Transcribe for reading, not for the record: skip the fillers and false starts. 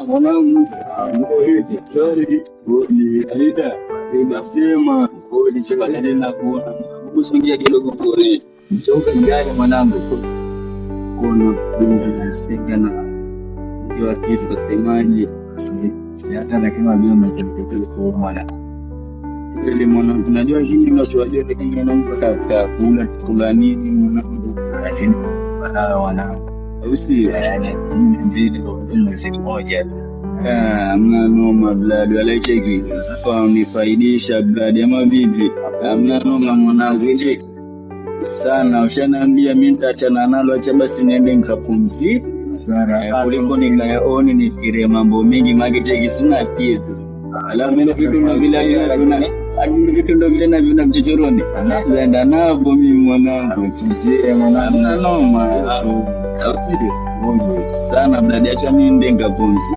Mwanangu, inasema kusungia kidogo pori mchoka gani mwanangu, kuna singana ndio kitu kusemaje, si hata lakini ndio mchezo kwa mwana ile mwanangu, najua hili maswali yote kingine mpaka kula nini mwanangu, lakini wanao usi yani ndio mwezi mmoja amna noma blood wala cheki kwa nifaidisha blood ama vipi, amna noma mwanangu cheki sana. Ushaniambia mimi nitaachana nalo, acha basi niende nikapumzike kuliko nikayaoni nifikirie mambo mengi mage cheki sina kitu. Alafu mimi vitu na vile na vina mchochoroni naenda navo mimi mwanangu, usiye mwanangu amna noma sana blood, acha mimi niende nikapumzike.